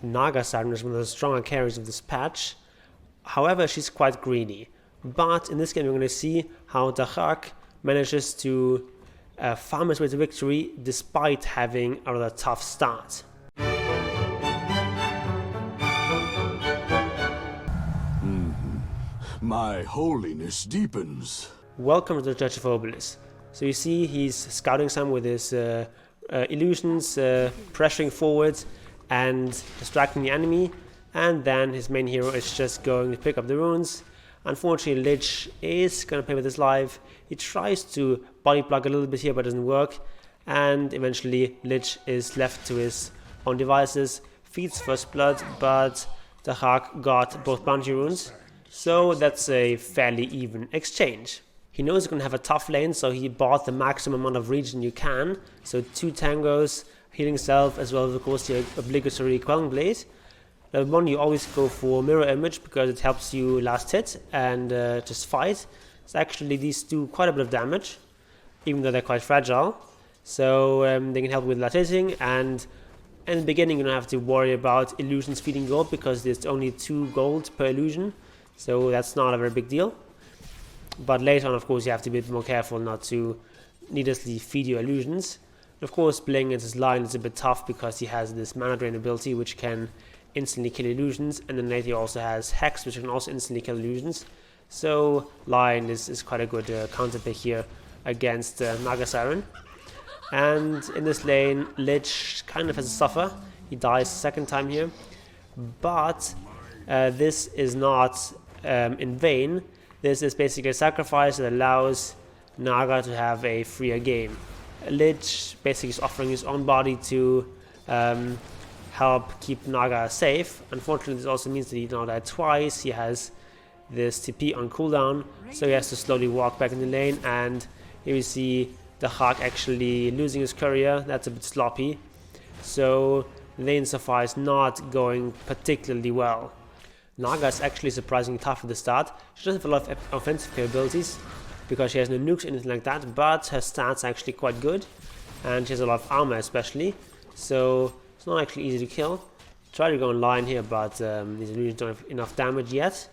Naga Siren is one of the stronger carries of this patch. However, she's quite greedy. But in this game, we're going to see how Daxak manages to farm his way to victory despite having a rather tough start. My holiness deepens. Welcome to the Church of Obelis. So you see he's scouting some with his illusions, pressuring forward and distracting the enemy, and then his main hero is just going to pick up the runes. Unfortunately, Lich is going to play with his life. He tries to body block a little bit here, but it doesn't work, and eventually Lich is left to his own devices, feeds first blood, but Daxak got both bounty runes, so that's a fairly even exchange. He knows he's going to have a tough lane, so he bought the maximum amount of regen you can. So 2 tangos, healing self, as well as of course the obligatory Quelling Blade. Level 1 you always go for Mirror Image because it helps you last hit and just fight. So actually these do quite a bit of damage, even though they're quite fragile. So they can help with last hitting, and in the beginning you don't have to worry about illusions feeding gold because there's only 2 gold per illusion. So that's not a very big deal. But later on, of course, you have to be a bit more careful not to needlessly feed your illusions. And of course, playing against his Lion is a bit tough because he has this mana drain ability which can instantly kill illusions, and then later he also has Hex which can also instantly kill illusions. So Lion is quite a good counterpick here against Naga Siren. And in this lane, Lich kind of has to suffer. He dies a second time here. But this is not in vain. This is basically a sacrifice that allows Naga to have a freer game. Lich basically is offering his own body to help keep Naga safe. Unfortunately, this also means that he now died twice. He has this TP on cooldown, so he has to slowly walk back in the lane. And here we see Daxak actually losing his courier. That's a bit sloppy. So lane so far is not going particularly well. Naga is actually surprisingly tough at the start. She doesn't have a lot of offensive capabilities because she has no nukes or anything like that, but her stats are actually quite good, and she has a lot of armor especially, so it's not actually easy to kill. Try to go online here, but these illusions don't have enough damage yet,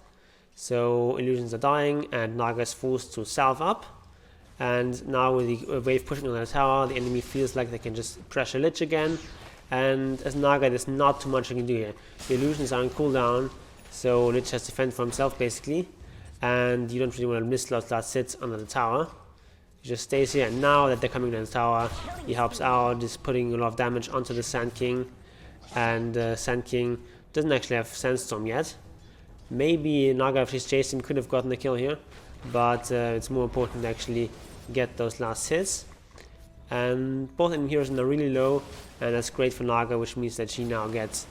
so illusions are dying, and Naga is forced to salve up. And now with the wave pushing on the tower, the enemy feels like they can just pressure Lich again, and as Naga there's not too much you can do here. The illusions are on cooldown, so Lich has to fend for himself basically, and you don't really want to miss those last hits under the tower. He just stays here, and now that they're coming down the tower, he helps out, just putting a lot of damage onto the Sand King, and Sand King doesn't actually have Sandstorm yet. Maybe Naga, if he's chased him, could have gotten a kill here, but it's more important to actually get those last hits. And both enemy heroes are really low, and that's great for Naga, which means that she now gets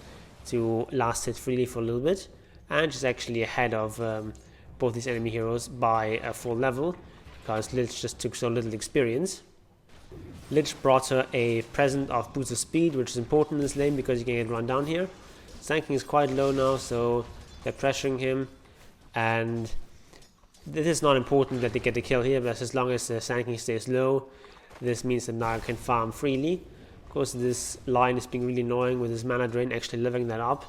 to last hit freely for a little bit. And she's actually ahead of both these enemy heroes by a full level, because Lich just took so little experience. Lich brought her a present of boost of speed, which is important in this lane because you can get run down here. Sand King is quite low now, so they're pressuring him, and this is not important that they get the kill here, but as long as the Sand King stays low, this means that Naga can farm freely. Of course, this line is being really annoying with his mana drain actually leveling that up,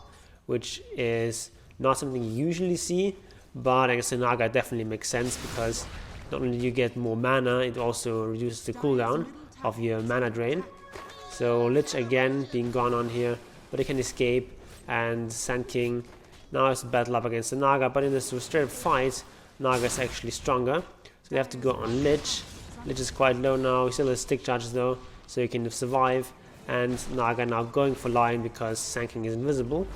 which is not something you usually see, but I guess the Naga definitely makes sense because not only do you get more mana, it also reduces the cooldown of your mana drain. So Lich again being gone on here, but he can escape, and Sand King now has to battle up against the Naga, but in this straight up fight, Naga is actually stronger, so they have to go on Lich. Lich is quite low now, he still has stick charges though, so he can survive, and Naga now going for Lion because Sand King is invisible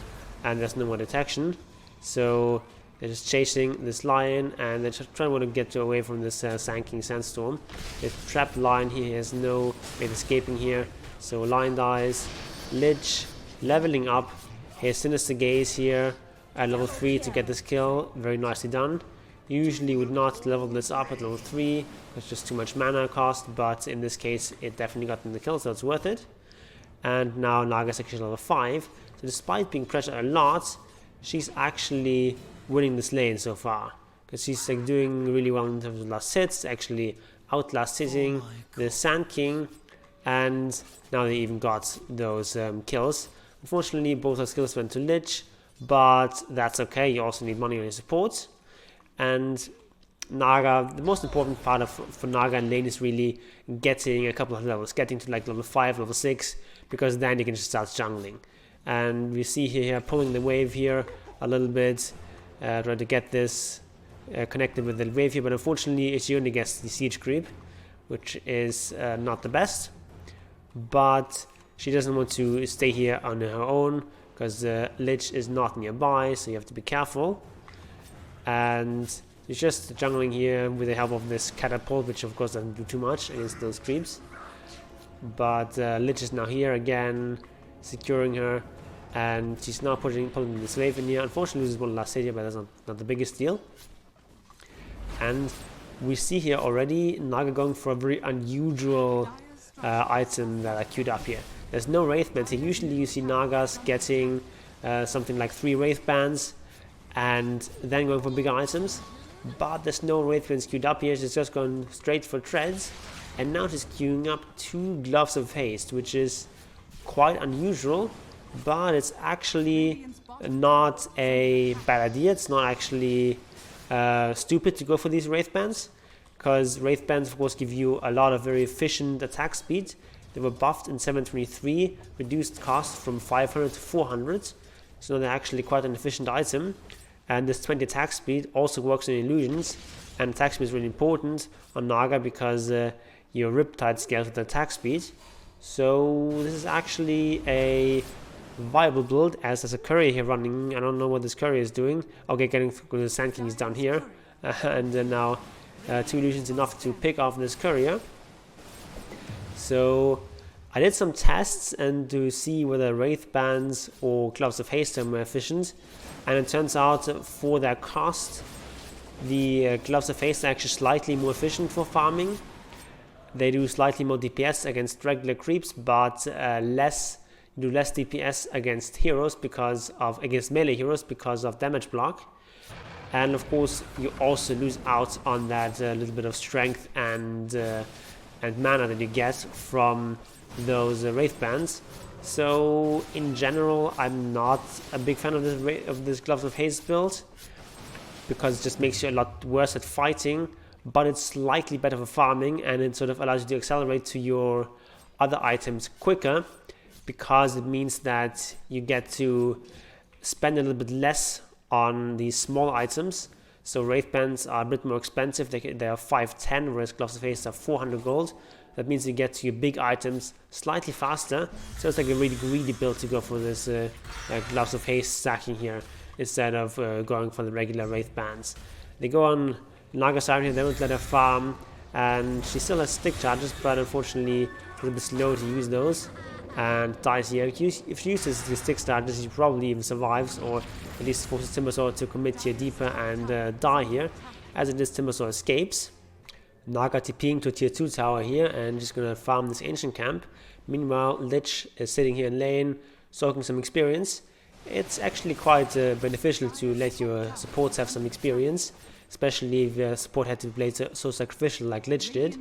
and there's no more detection. So they're just chasing this Lion, and they're just trying to get away from this Sand King Sandstorm. They've trapped Lion, he has no way of escaping here, so Lion dies. Lich leveling up his Sinister Gaze here at level 3 to get this kill, very nicely done. Usually would not level this up at level 3, it's just too much mana cost, but in this case it definitely got them the kill, so it's worth it. And now Naga's actually level 5, so despite being pressured a lot, she's actually winning this lane so far, because she's like doing really well in terms of last hits, actually outlast hitting the Sand King, and now they even got those kills. Unfortunately, both our skills went to Lich, but that's okay. You also need money on your support. And Naga, the most important part for Naga and lane is really getting a couple of levels, getting to like level 5, level 6, because then you can just start jungling. And we see here pulling the wave here a little bit, trying to get this connected with the wave here, but unfortunately she only gets the siege creep, which is not the best. But she doesn't want to stay here on her own because Lich is not nearby, so you have to be careful. And she's just jungling here with the help of this catapult, which of course doesn't do too much against those creeps. But Lich is now here again, securing her, and she's now pulling this wave in here. Unfortunately, loses one last hit here, but that's not the biggest deal. And we see here already Naga going for a very unusual item that are queued up here. There's no wraith bands here. Usually you see Nagas getting something like 3 wraith bands and then going for bigger items, but there's no wraith bands queued up here. She's just going straight for treads, and now she's queuing up 2 Gloves of Haste, which is quite unusual, but it's actually not a bad idea. It's not actually stupid to go for these wraith bands, because wraith bands of course give you a lot of very efficient attack speed. They were buffed in 723, reduced cost from 500 to 400, so they're actually quite an efficient item. And this 20 attack speed also works in illusions, and attack speed is really important on Naga because your Riptide scales with the attack speed. So this is actually a viable build, as there's a courier here running. I don't know what this courier is doing. Okay, getting the Sand King is down here, and then now 2 illusions enough to pick off this courier. So I did some tests and to see whether wraith bands or Gloves of Haste are more efficient, and it turns out for their cost the Gloves of Haste are actually slightly more efficient for farming. They do slightly more DPS against regular creeps, but less DPS against heroes against melee heroes because of damage block. And of course you also lose out on that little bit of strength and mana that you get from those wraith bands. So in general I'm not a big fan of this Gloves of Haste build, because it just makes you a lot worse at fighting, but it's slightly better for farming, and it sort of allows you to accelerate to your other items quicker, because it means that you get to spend a little bit less on these small items. So wraith bands are a bit more expensive. They are 510, whereas Gloves of Haste are 400 gold. That means you get to your big items slightly faster. So it's like a really greedy build to go for this Gloves of Haste stacking here instead of going for the regular wraith bands. They go on Naga side here. They won't let her farm, and she still has stick charges, but unfortunately a little bit slow to use those, and dies here. If she uses the stick charges, she probably even survives, or at least forces Timbersaw to commit here deeper and die here. As it is, Timbersaw escapes. Naga TPing to tier 2 tower here and just gonna farm this ancient camp. Meanwhile, Lich is sitting here in lane, soaking some experience. It's actually quite beneficial to let your supports have some experience, especially if your support had to be played so sacrificial like Lich did,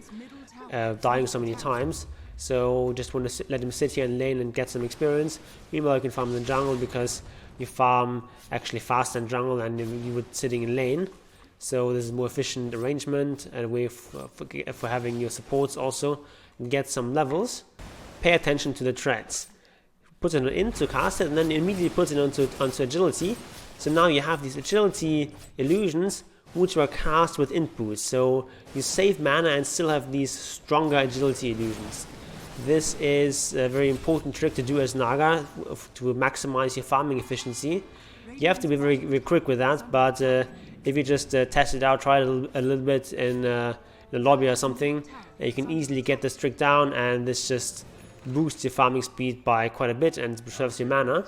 dying so many times. So just want to let him sit here in lane and get some experience. Meanwhile, you can farm in the jungle because you farm actually faster in jungle than you would sitting in lane. So this is more efficient arrangement and a way for having your supports also get some levels. Pay attention to the treads. Put it in to cast it, and then immediately put it onto agility. So now you have these agility illusions which were cast with int boost. So you save mana and still have these stronger agility illusions. This is a very important trick to do as Naga to maximize your farming efficiency. You have to be very, very quick with that, but if you just test it out, try it a little bit in the lobby or something, you can easily get this trick down, and this just boosts your farming speed by quite a bit and preserves your mana.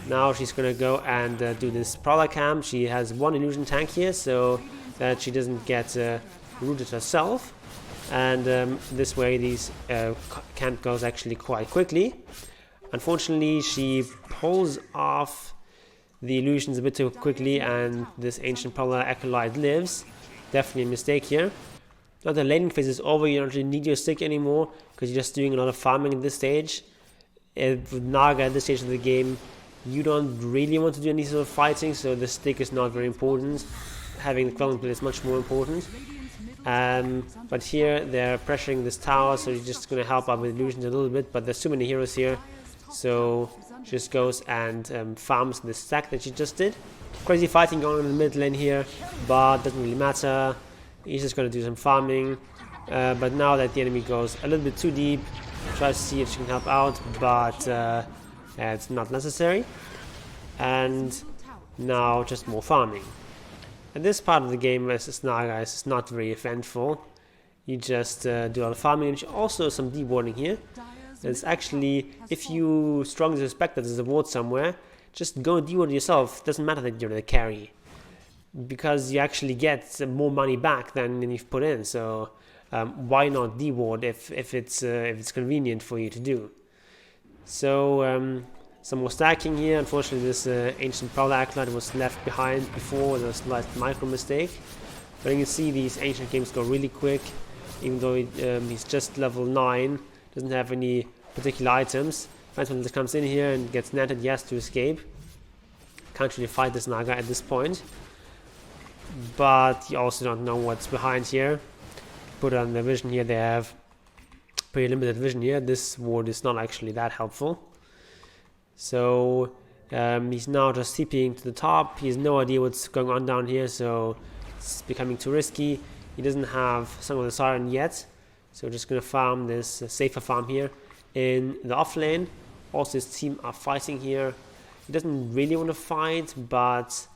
Now she's gonna go and do this Prowler camp. She has 1 illusion tank here, so that she doesn't get rooted herself. And this way this camp goes actually quite quickly. Unfortunately, she pulls off the illusions a bit too quickly, and this ancient Prowler acolyte lives. Definitely a mistake here. Now the laning phase is over, you don't really need your stick anymore because you're just doing a lot of farming at this stage. With Naga at this stage of the game, you don't really want to do any sort of fighting, so the stick is not very important. Having the quelling blade is much more important. But here they're pressuring this tower, so you're just going to help out with illusions a little bit, but there's too many heroes here, so she just goes and farms the stack that she just did. Crazy fighting going on in the mid lane here, but doesn't really matter. He's just going to do some farming, but now that the enemy goes a little bit too deep, try to see if she can help out, but it's not necessary. And now just more farming. And this part of the game versus Naga is not very eventful. You just do a lot of farming, and also some dewarding here. It's actually, if you strongly suspect that there's a ward somewhere, just go and deward yourself. It doesn't matter that you're the carry, because you actually get more money back than you've put in. So why not deward if it's convenient for you to do? So some more stacking here. Unfortunately, this ancient Prowler Acolyte was left behind before. There was a slight micro mistake. But you can see these ancient games go really quick, even though he's just level 9, doesn't have any particular items. Phantom comes in here and gets netted, yes, to escape. Can't really fight this Naga at this point. But you also don't know what's behind here. Put on the vision here, they have pretty limited vision here. This ward is not actually that helpful. So he's now just TPing to the top. He has no idea what's going on down here, so it's becoming too risky. He doesn't have Song of the Siren yet, so we're just going to farm this safer farm here in the off lane. Also, his team are fighting here. He doesn't really want to fight, but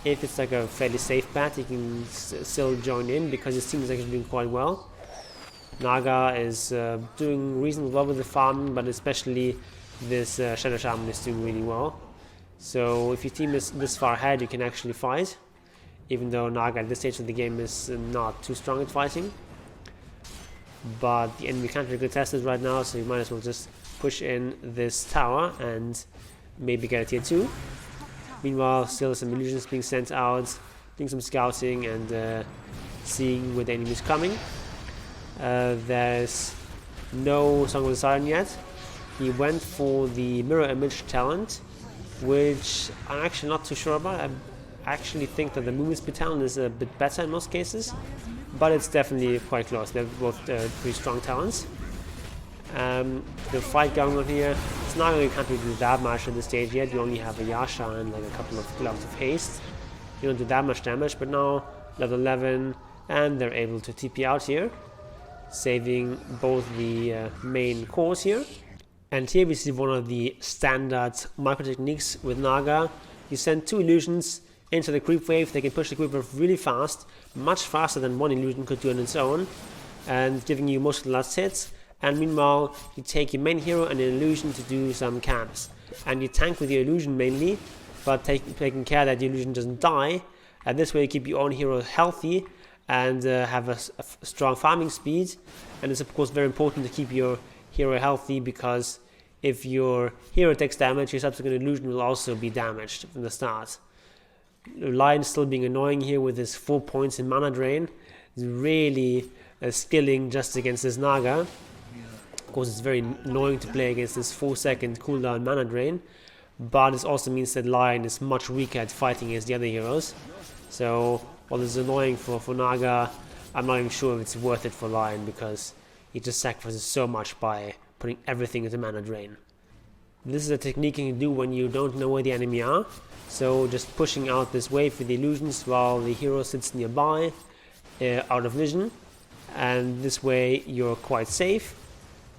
if it's like a fairly safe bet, he can still join in because his team is actually doing quite well. Naga is doing reasonably well with the farming, but especially this Shadow Shaman is doing really well. So if your team is this far ahead, you can actually fight, even though Naga at this stage of the game is not too strong at fighting. But the enemy can't really contest it right now, so you might as well just push in this tower and maybe get a tier 2. Meanwhile, still some illusions being sent out, doing some scouting and seeing where the enemy is coming. There's no Song of the Siren yet. He went for the mirror image talent, which I'm actually not too sure about. I actually think that the movement speed talent is a bit better in most cases, but it's definitely quite close. They're both pretty strong talents. The fight going on here, it's not really, you can't really do that much at this stage yet. You only have a Yasha and like a couple of Gloves of Haste. You don't do that much damage, but now level 11, and they're able to TP out here, saving both the main cores here. And here we see one of the standard micro techniques with Naga. You send 2 illusions into the creep wave. They can push the creep wave really fast, much faster than one illusion could do on its own, and giving you most of the last hits. And meanwhile, you take your main hero and an illusion to do some camps. And you tank with your illusion mainly, but taking care that the illusion doesn't die. And this way you keep your own hero healthy and have a strong farming speed. And it's of course very important to keep your hero healthy, because if your hero takes damage, your subsequent illusion will also be damaged from the start. Lion still being annoying here with his 4 points in mana drain. He's really skilling just against this Naga. Of course, it's very annoying to play against this 4-second cooldown mana drain, but this also means that Lion is much weaker at fighting against the other heroes. So while it's annoying for Naga, I'm not even sure if it's worth it for Lion, because he just sacrifices so much by putting everything into mana drain. This is a technique you can do when you don't know where the enemy are. So just pushing out this wave with the illusions while the hero sits nearby, out of vision. And this way you're quite safe.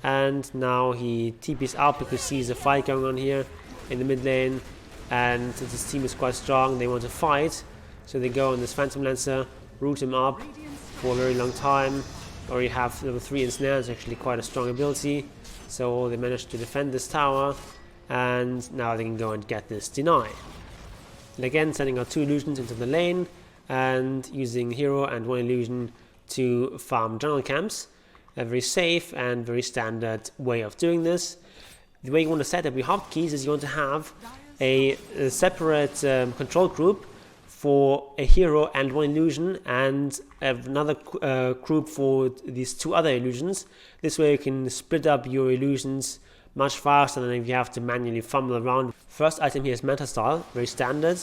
And now he TPs out because he sees a fight going on here in the mid lane. And since his team is quite strong, they want to fight. So they go on this Phantom Lancer, root him up for a very long time. Or you have level 3 Ensnare, it's actually quite a strong ability. So they managed to defend this tower, and now they can go and get this deny. And again, sending out 2 illusions into the lane, and using hero and 1 illusion to farm jungle camps. A very safe and very standard way of doing this. The way you want to set up your hotkeys is you want to have a separate control group for a hero and 1 illusion, and another group for these 2 other illusions. This way you can split up your illusions much faster than if you have to manually fumble around. First item here is Manta Style, very standard,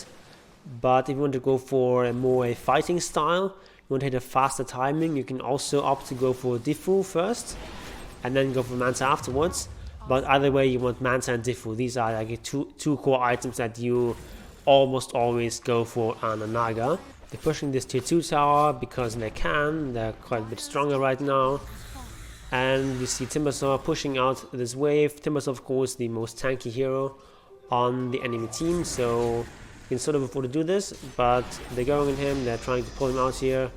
but if you want to go for a more fighting style, you want to hit a faster timing, you can also opt to go for Diffu first and then go for Manta afterwards. But either way, you want Manta and Diffu. These are like two core items that you almost always go for on a Naga. They're pushing this tier 2 tower because they can. They're quite a bit stronger right now. And we see Timbersaw pushing out this wave. Timbersaw, of course, the most tanky hero on the enemy team, so you can sort of afford to do this, but they're going on him. They're trying to pull him out here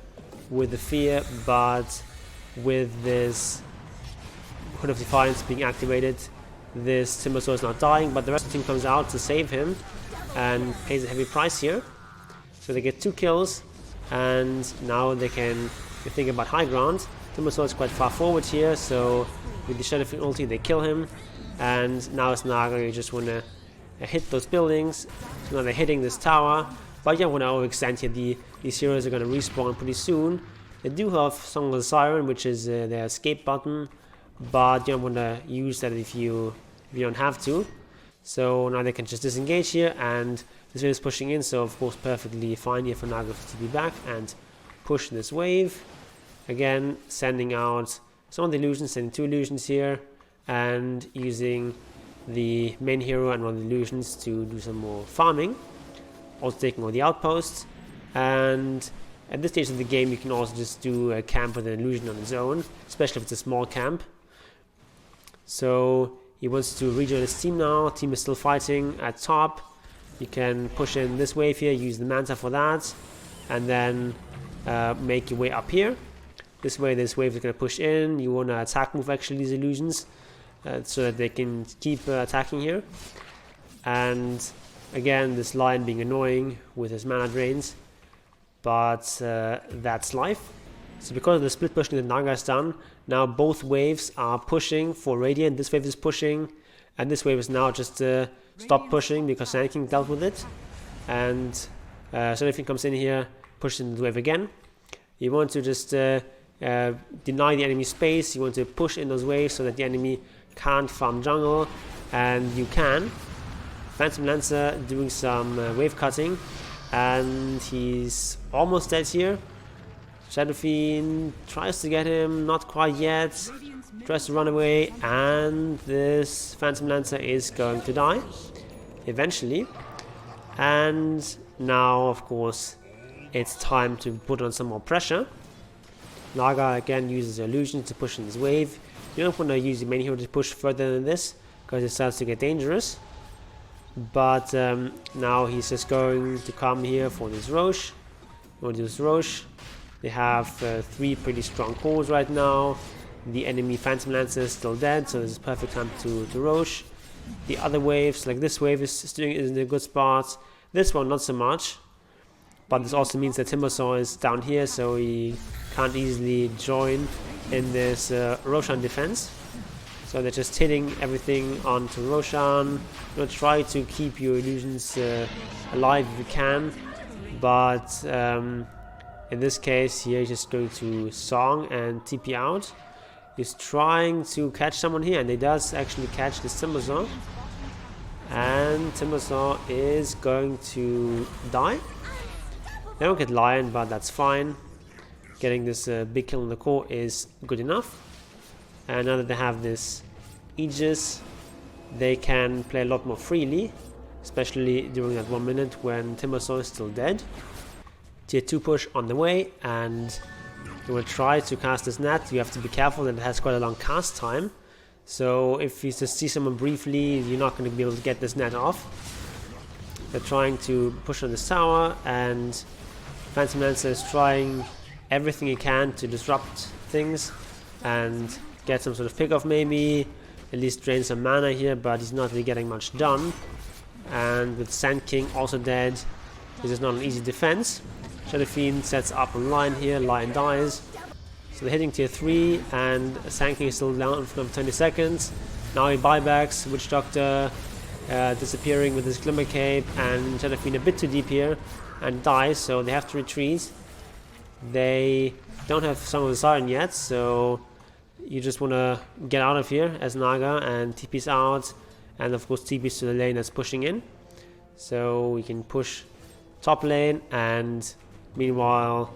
with the fear, but with this Hood of Defiance being activated, this Timbersaw is not dying, but the rest of the team comes out to save him and pays a heavy price here. So they get 2 kills, and now they can think about high ground. Timbersaw is quite far forward here, so with the Shadowfiend ulti they kill him, and now it's Naga. You just want to hit those buildings. So now they're hitting this tower, but you don't want to overextend here. These heroes are going to respawn pretty soon. They do have Song of the Siren, which is their escape button, but you don't want to use that if you don't have to. So now they can just disengage here, and this wave is pushing in, so of course perfectly fine here for Naga to be back and push this wave. Again, sending out some of the illusions, sending 2 illusions here, and using the main hero and one of the illusions to do some more farming. Also taking all the outposts, and at this stage of the game you can also just do a camp with an illusion on its own, especially if it's a small camp. So he wants to rejoin his team now. Team is still fighting at top. You can push in this wave here, use the Manta for that, and then make your way up here. This wave is going to push in. You want to attack move actually these illusions so that they can keep attacking here. And again, this Lion being annoying with his mana drains, but that's life. So because of the split pushing that Naga has done, now both waves are pushing for Radiant. This wave is pushing, and this wave is now just stop pushing because Sand King dealt with it. And so if he comes in here, pushes in the wave again. You want to just deny the enemy space. You want to push in those waves so that the enemy can't farm jungle, and you can. Phantom Lancer doing some wave cutting, and he's almost dead here. Shadowfiend tries to get him, not quite yet. Tries to run away, and this Phantom Lancer is going to die eventually. And now, of course, it's time to put on some more pressure. Naga again uses illusion to push in this wave. You don't want to use the main hero to push further than this because it starts to get dangerous. But now he's just going to come here for this Roche. You want to do this Roche. They have 3 pretty strong cores right now. The enemy Phantom Lancer is still dead, so this is perfect time to Roche. The other waves, like this wave, is in a good spot. This one, not so much. But this also means that Timbersaw is down here, so he can't easily join in this Roshan defense. So they're just hitting everything onto Roshan. You'll try to keep your illusions alive if you can, but in this case here he's just going to Song and TP out. He's trying to catch someone here, and he does actually catch this Timbersaw. And Timbersaw is going to die. They don't get Lion, but that's fine. Getting this big kill on the core is good enough. And now that they have this Aegis, they can play a lot more freely, especially during that 1 minute when Timbersaw is still dead. Tier 2 push on the way, and you will try to cast this net. You have to be careful that it has quite a long cast time. So if you just see someone briefly, you're not going to be able to get this net off. They're trying to push on this tower, and Phantom Lancer is trying everything he can to disrupt things and get some sort of pick off, maybe at least drain some mana here, but he's not really getting much done. And with Sand King also dead, this is not an easy defense. Shadowfiend sets up on Lion here, Lion dies. So they're hitting tier 3, and Sand King is still down for 20 seconds. Now he buybacks, Witch Doctor disappearing with his Glimmer Cape, and Shadowfiend a bit too deep here and dies, so they have to retreat. They don't have Song of the Siren yet, so you just want to get out of here as Naga and TP's out, and of course TP's to the lane that's pushing in. So we can push top lane, and meanwhile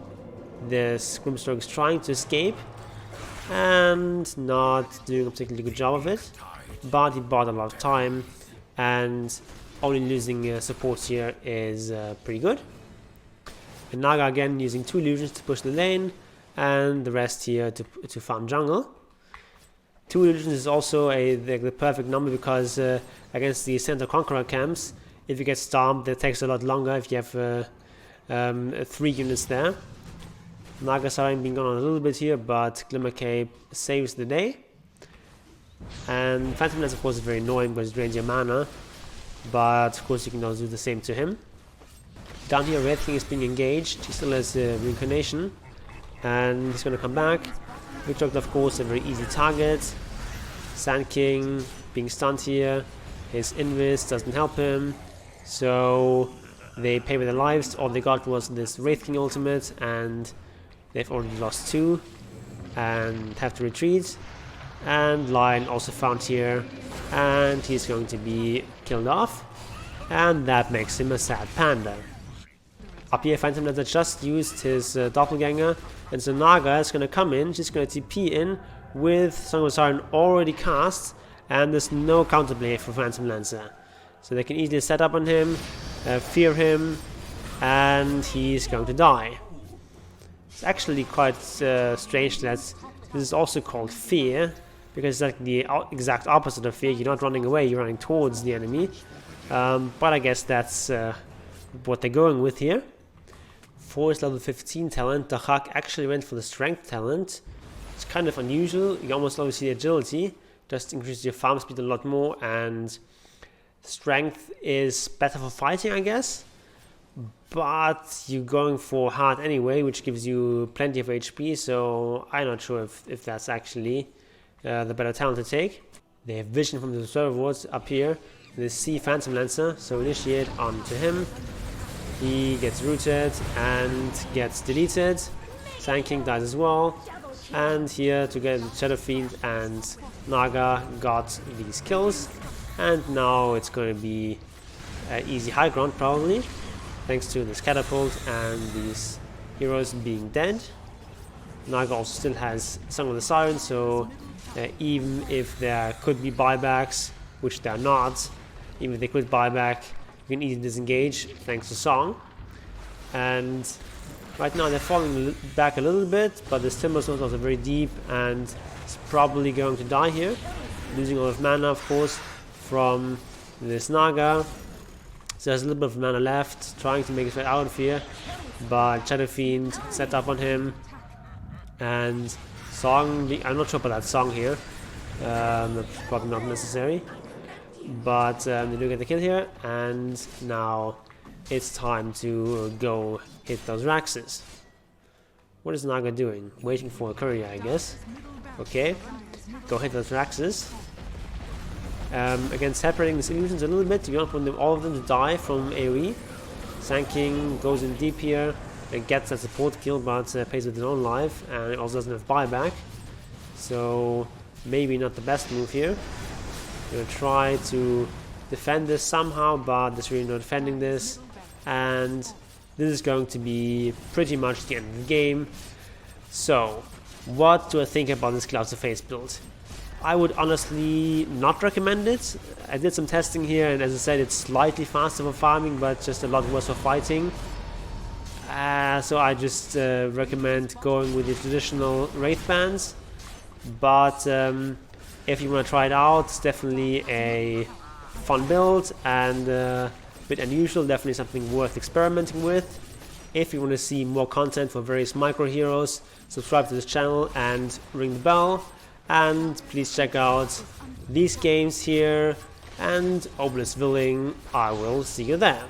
this Grimstroke is trying to escape and not doing a particularly good job of it, but he bought a lot of time, and only losing support here is pretty good. And Naga again using 2 illusions to push the lane, and the rest here to farm jungle. 2 illusions is also the perfect number, because against the Center Conqueror camps, if you get stomped, it takes a lot longer if you have 3 units there. Naga Siren being gone on a little bit here, but Glimmer Cape saves the day. And Phantom Lance of course is very annoying because it drains your mana, but of course you can also do the same to him. Down here Red King is being engaged, he still has Reincarnation, and he's going to come back. Witchlock of course a very easy target. Sand King being stunned here, his Invis doesn't help him, so they pay with their lives. All they got was this Wraith King ultimate, and they've already lost 2 and have to retreat. And Lion also found here, and he's going to be killed off, and that makes him a sad panda. Up here Phantom Lancer just used his doppelganger, and so Naga is going to come in. She's going to TP in with Song of Siren already cast, and there's no counterplay for Phantom Lancer, so they can easily set up on him, fear him, and he's going to die. It's actually quite strange that this is also called fear, because it's like the exact opposite of fear. You're not running away, you're running towards the enemy. But I guess that's what they're going with here. For his level 15 talent, Daxak actually went for the strength talent. It's kind of unusual. You almost always see agility, just increases your farm speed a lot more, and strength is better for fighting, I guess. But you're going for hard anyway, which gives you plenty of HP, so I'm not sure if that's actually the better talent to take. They have vision from the observer wards up here. They see Phantom Lancer, so initiate onto him. He gets rooted and gets deleted. Sand King dies as well. And here to get Shadow Fiend and Naga got these kills. And now it's going to be easy high ground probably, thanks to this catapult and these heroes being dead. Naga also still has Song of the Siren, so even if there could be buybacks, which there are not, even if they could buyback, you can easily disengage thanks to Song. And right now they're falling back a little bit, but the Timber Stones are also very deep, and it's probably going to die here, losing a lot of mana of course from this Naga. So there's a little bit of mana left, trying to make his way out of here, but Shadow Fiend set up on him, and Song, I'm not sure about that Song here, probably not necessary, but they do get the kill here, and now it's time to go hit those Raxes. What is Naga doing? Waiting for a courier, I guess. Okay, go hit those Raxes. Again, separating these illusions a little bit. You don't want all of them to die from AoE. Sand King goes in deep here, gets that support kill, but pays with his own life, and it also doesn't have buyback. So maybe not the best move here. Gonna try to defend this somehow, but there's really no defending this, and this is going to be pretty much the end of the game. So, what do I think about this Gloves of Haste build? I would honestly not recommend it. I did some testing here, and as I said, it's slightly faster for farming, but just a lot worse for fighting. So I just recommend going with the traditional Wraith bands. But if you want to try it out, it's definitely a fun build and a bit unusual, definitely something worth experimenting with. If you want to see more content for various micro heroes, subscribe to this channel and ring the bell. And please check out these games here, and Obelisk Villing, I will see you there.